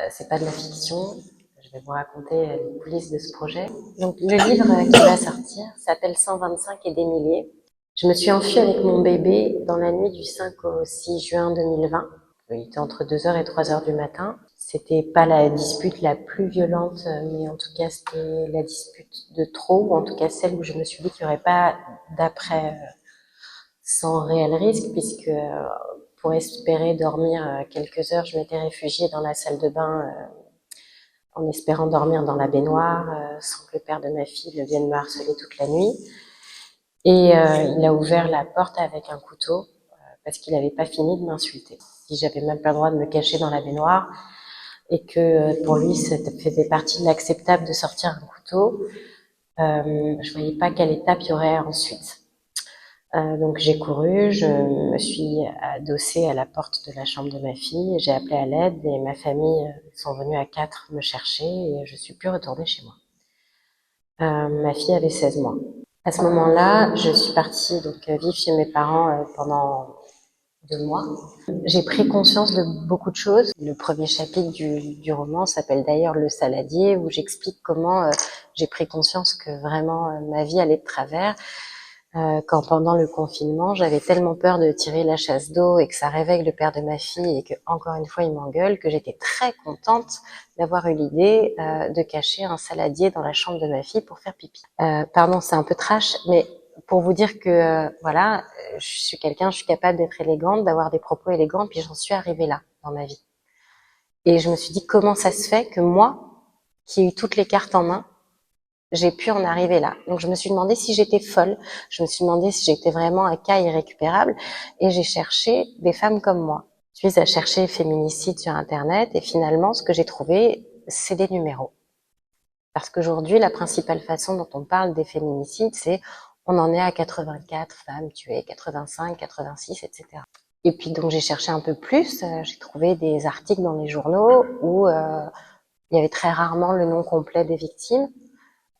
c'est pas de la fiction. Je vais vous raconter les coulisses de ce projet. Donc, le livre qui va sortir s'appelle 125 et des milliers. Je me suis enfuie avec mon bébé dans la nuit du 5 au 6 juin 2020. Il était entre 2h et 3h du matin. C'était pas la dispute la plus violente, mais en tout cas, c'était la dispute de trop, ou en tout cas celle où je me suis dit qu'il n'y aurait pas d'après sans réel risque, puisque pour espérer dormir quelques heures, je m'étais réfugiée dans la salle de bain en espérant dormir dans la baignoire, sans que le père de ma fille ne vienne me harceler toute la nuit. Et il a ouvert la porte avec un couteau parce qu'il n'avait pas fini de m'insulter. Si j'avais même pas le droit de me cacher dans la baignoire et que pour lui, ça faisait partie de l'acceptable de sortir un couteau, je voyais pas quelle étape il y aurait ensuite. Donc j'ai couru, je me suis adossée à la porte de la chambre de ma fille, j'ai appelé à l'aide et ma famille sont venus à 4 me chercher et je suis plus retournée chez moi. Ma fille avait 16 mois. À ce moment-là, je suis partie donc vivre chez mes parents pendant 2 mois. J'ai pris conscience de beaucoup de choses. Le premier chapitre du roman s'appelle d'ailleurs Le Saladier, où j'explique comment j'ai pris conscience que vraiment ma vie allait de travers. Quand pendant le confinement, j'avais tellement peur de tirer la chasse d'eau et que ça réveille le père de ma fille et que encore une fois il m'engueule, que j'étais très contente d'avoir eu l'idée de cacher un saladier dans la chambre de ma fille pour faire pipi. Pardon, c'est un peu trash, mais pour vous dire que voilà, je suis quelqu'un, je suis capable d'être élégante, d'avoir des propos élégants, puis j'en suis arrivée là dans ma vie. Et je me suis dit comment ça se fait que moi, qui ai eu toutes les cartes en main, j'ai pu en arriver là. Donc je me suis demandé si j'étais folle, je me suis demandé si j'étais vraiment un cas irrécupérable et j'ai cherché des femmes comme moi. Je suis à chercher féminicide sur internet et finalement ce que j'ai trouvé, c'est des numéros. Parce qu'aujourd'hui, la principale façon dont on parle des féminicides, c'est on en est à 84 femmes tuées, 85, 86, etc. Et puis donc j'ai cherché un peu plus, j'ai trouvé des articles dans les journaux où il y avait très rarement le nom complet des victimes.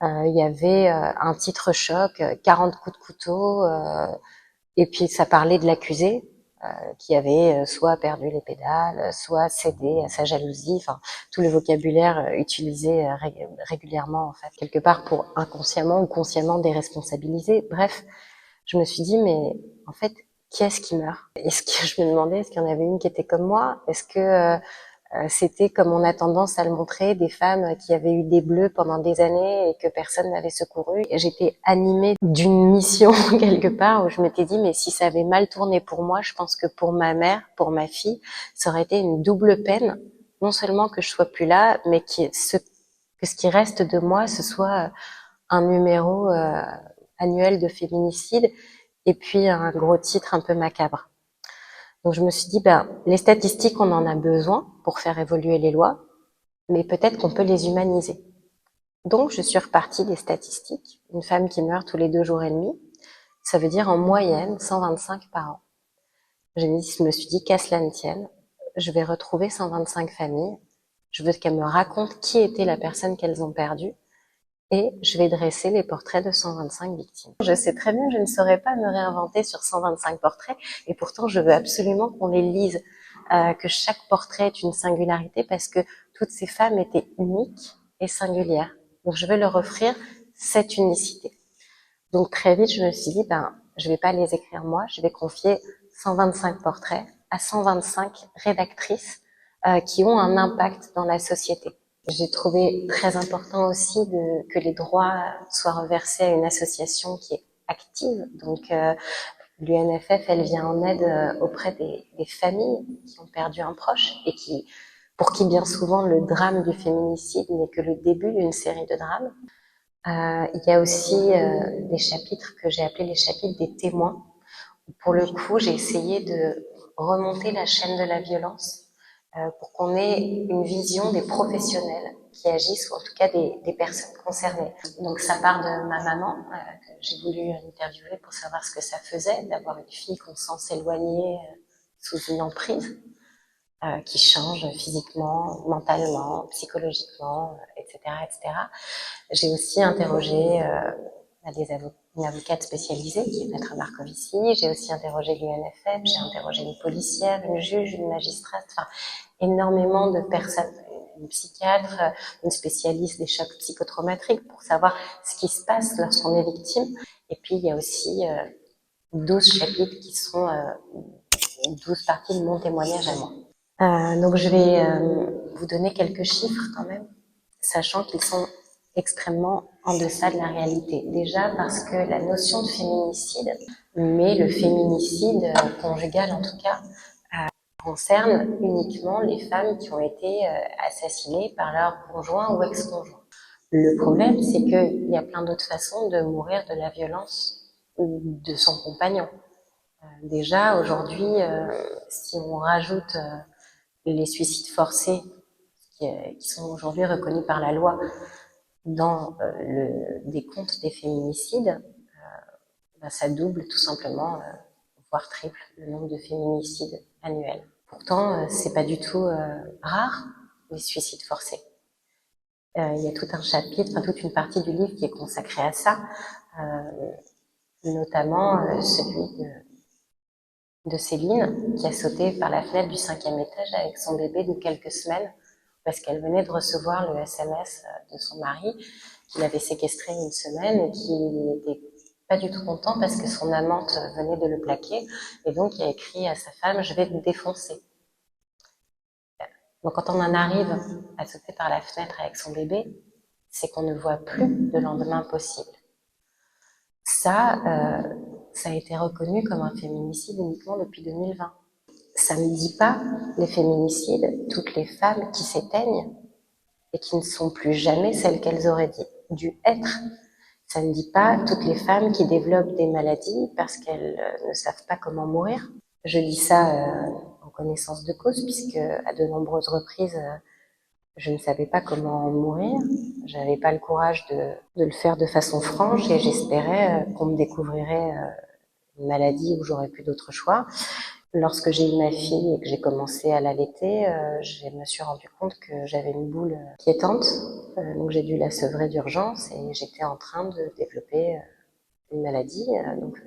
Il y avait un titre choc, 40 coups de couteau, et puis ça parlait de l'accusé qui avait soit perdu les pédales, soit cédé à sa jalousie, enfin tout le vocabulaire utilisé régulièrement en fait, quelque part pour inconsciemment ou consciemment déresponsabiliser. Bref, je me suis dit mais en fait qui est-ce qui meurt? Est-ce que je me demandais est-ce qu'il y en avait une qui était comme moi? Est-ce que c'était, comme on a tendance à le montrer, des femmes qui avaient eu des bleus pendant des années et que personne n'avait secouru. Et j'étais animée d'une mission quelque part où je m'étais dit, mais si ça avait mal tourné pour moi, je pense que pour ma mère, pour ma fille, ça aurait été une double peine. Non seulement que je sois plus là, mais que ce qui reste de moi, ce soit un numéro annuel de féminicide et puis un gros titre un peu macabre. Donc je me suis dit, les statistiques, on en a besoin pour faire évoluer les lois, mais peut-être qu'on peut les humaniser. Donc je suis repartie des statistiques. Une femme qui meurt tous les 2 jours et demi, ça veut dire en moyenne 125 par an. Je me suis dit, qu'à cela ne tienne, je vais retrouver 125 familles, je veux qu'elles me racontent qui était la personne qu'elles ont perdue, et je vais dresser les portraits de 125 victimes. Je sais très bien que je ne saurais pas me réinventer sur 125 portraits, et pourtant je veux absolument qu'on les lise, que chaque portrait est une singularité, parce que toutes ces femmes étaient uniques et singulières. Donc je veux leur offrir cette unicité. Donc très vite, je me suis dit, je vais pas les écrire moi, je vais confier 125 portraits à 125 rédactrices qui ont un impact dans la société. J'ai trouvé très important aussi que les droits soient reversés à une association qui est active. Donc l'UNFF, elle vient en aide auprès des familles qui ont perdu un proche et pour qui bien souvent le drame du féminicide n'est que le début d'une série de drames. Il y a aussi des chapitres que j'ai appelés les chapitres des témoins. Pour le coup, j'ai essayé de remonter la chaîne de la violence pour qu'on ait une vision des professionnels qui agissent, ou en tout cas des personnes concernées. Donc ça part de ma maman, que j'ai voulu interviewer pour savoir ce que ça faisait d'avoir une fille qu'on sent s'éloigner sous une emprise, qui change physiquement, mentalement, psychologiquement, etc., etc. J'ai aussi interrogé une avocate spécialisée qui est Maître Marcovici. J'ai aussi interrogé l'UNFF, j'ai interrogé une policière, une juge, une magistrate, enfin énormément de personnes, une psychiatre, une spécialiste des chocs psychotraumatiques pour savoir ce qui se passe lorsqu'on est victime. Et puis, il y a aussi 12 chapitres qui sont 12 parties de mon témoignage à moi. Donc, je vais vous donner quelques chiffres quand même, sachant qu'ils sont extrêmement en deçà de la réalité. Déjà parce que la notion de féminicide, mais le féminicide conjugal en tout cas, concerne uniquement les femmes qui ont été assassinées par leur conjoint ou ex-conjoint. Le problème, c'est qu'il y a plein d'autres façons de mourir de la violence de son compagnon. Déjà, aujourd'hui, si on rajoute les suicides forcés qui sont aujourd'hui reconnus par la loi dans le décompte des féminicides, ça double tout simplement, voire triple, le nombre de féminicides annuels. Pourtant, c'est pas du tout rare, les suicides forcés. Il y a tout un chapitre, enfin, toute une partie du livre qui est consacrée à ça, notamment celui de Céline, qui a sauté par la fenêtre du 5e étage avec son bébé de quelques semaines, parce qu'elle venait de recevoir le SMS de son mari, qui l'avait séquestré une semaine et qui n'était pas du tout content parce que son amante venait de le plaquer, et donc il a écrit à sa femme « Je vais te défoncer ». Donc quand on en arrive à sauter par la fenêtre avec son bébé, c'est qu'on ne voit plus de lendemain possible. Ça a été reconnu comme un féminicide uniquement depuis 2020. Ça ne dit pas, les féminicides, toutes les femmes qui s'éteignent et qui ne sont plus jamais celles qu'elles auraient dû être. Ça ne dit pas toutes les femmes qui développent des maladies parce qu'elles ne savent pas comment mourir. Je dis ça en connaissance de cause, puisque à de nombreuses reprises, je ne savais pas comment mourir. J'avais pas le courage de le faire de façon franche et j'espérais qu'on me découvrirait une maladie où j'aurais plus d'autre choix. Lorsque j'ai eu ma fille et que j'ai commencé à l'allaiter, je me suis rendu compte que j'avais une boule quiétante, donc j'ai dû la sevrer d'urgence et j'étais en train de développer une maladie. Donc,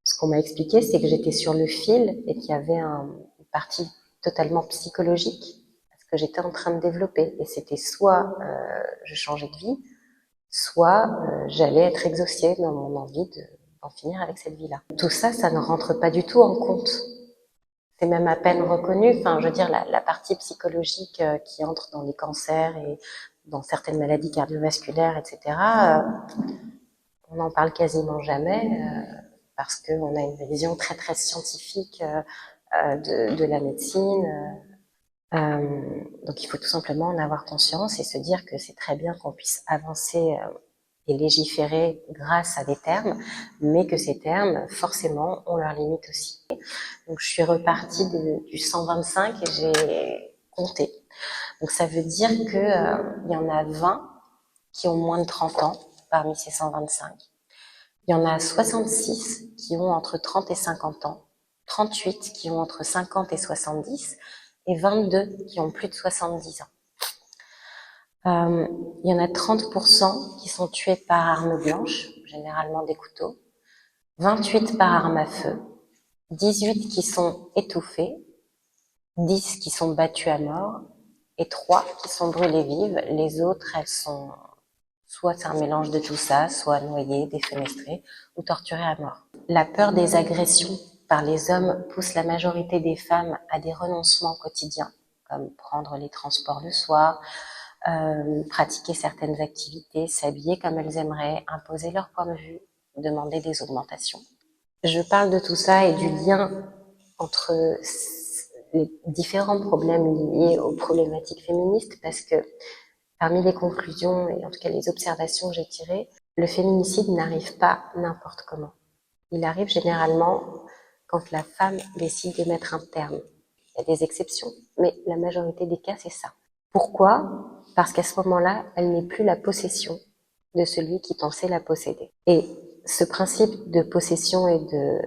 ce qu'on m'a expliqué, c'est que j'étais sur le fil et qu'il y avait une partie totalement psychologique à ce que j'étais en train de développer. Et c'était soit je changeais de vie, soit j'allais être exaucée dans mon envie d'en finir avec cette vie-là. Tout ça, ça ne rentre pas du tout en compte. C'est même à peine reconnu. Enfin, je veux dire, la partie psychologique qui entre dans les cancers et dans certaines maladies cardiovasculaires, etc., on n'en parle quasiment jamais parce qu'on a une vision très très scientifique de la médecine. Donc il faut tout simplement en avoir conscience et se dire que c'est très bien qu'on puisse avancer et légiférer grâce à des termes, mais que ces termes, forcément, ont leurs limites aussi. Donc je suis repartie du 125 et j'ai compté. Donc ça veut dire que il y en a 20 qui ont moins de 30 ans parmi ces 125. Il y en a 66 qui ont entre 30 et 50 ans, 38 qui ont entre 50 et 70 et 22 qui ont plus de 70 ans. Il y en a 30% qui sont tués par arme blanche, généralement des couteaux, 28 par arme à feu, 18 qui sont étouffés, 10 qui sont battus à mort et 3 qui sont brûlées vives. Les autres, elles sont soit c'est un mélange de tout ça, soit noyées, défenestrées ou torturées à mort. La peur des agressions par les hommes pousse la majorité des femmes à des renoncements quotidiens, comme prendre les transports le soir, pratiquer certaines activités, s'habiller comme elles aimeraient, imposer leur point de vue, demander des augmentations. Je parle de tout ça et du lien entre les différents problèmes liés aux problématiques féministes parce que parmi les conclusions et en tout cas les observations que j'ai tirées, le féminicide n'arrive pas n'importe comment. Il arrive généralement quand la femme décide de mettre un terme. Il y a des exceptions, mais la majorité des cas, c'est ça. Pourquoi ? Parce qu'à ce moment-là, elle n'est plus la possession de celui qui pensait la posséder. Et ce principe de possession et de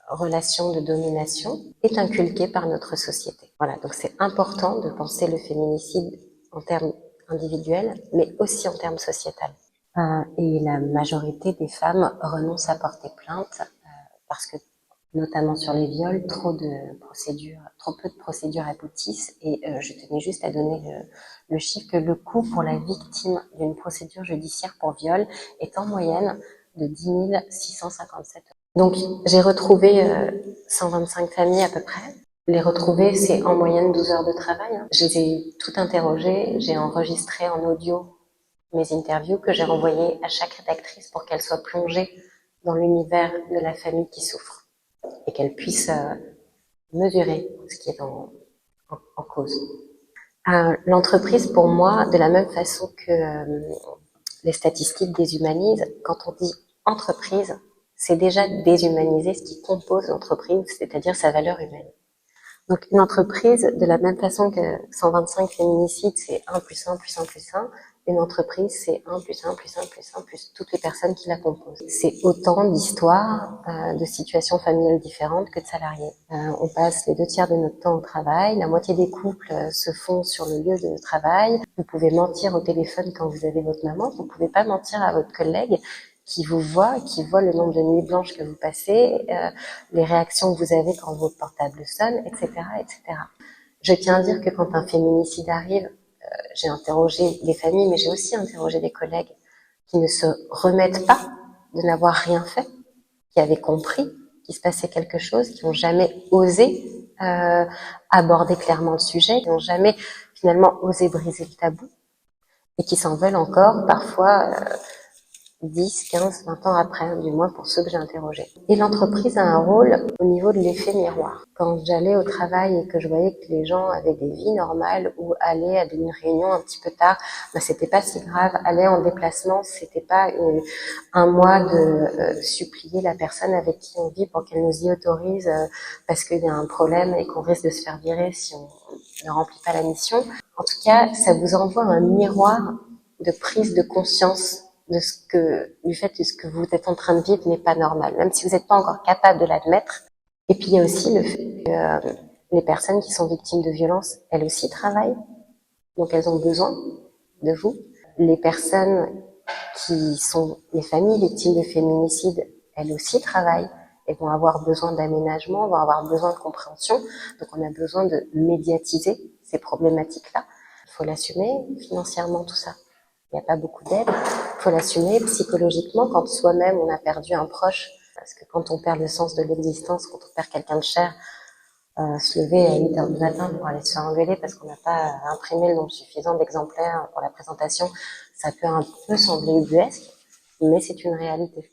relation de domination est inculqué par notre société. Voilà, donc c'est important de penser le féminicide en termes individuels, mais aussi en termes sociétals. Et la majorité des femmes renoncent à porter plainte parce que notamment sur les viols, trop peu de procédures aboutissent. Et je tenais juste à donner le chiffre que le coût pour la victime d'une procédure judiciaire pour viol est en moyenne de 10 657 €. Donc j'ai retrouvé 125 familles à peu près. Les retrouver, c'est en moyenne 12 heures de travail. Je les ai toutes interrogées, j'ai enregistré en audio mes interviews que j'ai renvoyées à chaque rédactrice pour qu'elle soit plongée dans l'univers de la famille qui souffre et qu'elle puisse mesurer ce qui est en cause. L'entreprise, pour moi, de la même façon que les statistiques déshumanisent, quand on dit entreprise, c'est déjà déshumaniser ce qui compose l'entreprise, c'est-à-dire sa valeur humaine. Donc une entreprise, de la même façon que 125 féminicides, c'est 1 plus 1 plus 1 plus 1, une entreprise, c'est 1 plus 1 plus 1 plus 1 plus toutes les personnes qui la composent. C'est autant d'histoires, de situations familiales différentes que de salariés. On passe les 2 tiers de notre temps au travail, la moitié des couples se font sur le lieu de travail. Vous pouvez mentir au téléphone quand vous avez votre maman, vous pouvez pas mentir à votre collègue qui vous voit, qui voit le nombre de nuits blanches que vous passez, les réactions que vous avez quand votre portable sonne, etc., etc. Je tiens à dire que quand un féminicide arrive, j'ai interrogé les familles, mais j'ai aussi interrogé des collègues qui ne se remettent pas de n'avoir rien fait, qui avaient compris qu'il se passait quelque chose, qui n'ont jamais osé aborder clairement le sujet, qui n'ont jamais finalement osé briser le tabou et qui s'en veulent encore parfois 10, 15, 20 ans après, du moins pour ceux que j'ai interrogés. Et l'entreprise a un rôle au niveau de l'effet miroir. Quand j'allais au travail et que je voyais que les gens avaient des vies normales ou allaient à une réunion un petit peu tard, ben c'était pas si grave. Aller en déplacement, c'était pas un mois de supplier la personne avec qui on vit pour qu'elle nous y autorise parce qu'il y a un problème et qu'on risque de se faire virer si on ne remplit pas la mission. En tout cas, ça vous envoie un miroir de prise de conscience du fait que ce que vous êtes en train de vivre n'est pas normal, même si vous n'êtes pas encore capable de l'admettre. Et puis il y a aussi le fait que les personnes qui sont victimes de violences, elles aussi travaillent, donc elles ont besoin de vous. Les personnes qui sont les familles victimes de féminicide, elles aussi travaillent et vont avoir besoin d'aménagement, vont avoir besoin de compréhension. Donc on a besoin de médiatiser ces problématiques-là. Il faut l'assumer financièrement, tout ça. Il n'y a pas beaucoup d'aide. Il faut l'assumer psychologiquement quand soi-même on a perdu un proche. Parce que quand on perd le sens de l'existence, quand on perd quelqu'un de cher, se lever à 8 heures du matin pour aller se faire engueuler parce qu'on n'a pas imprimé le nombre suffisant d'exemplaires pour la présentation, ça peut un peu sembler ubuesque, mais c'est une réalité.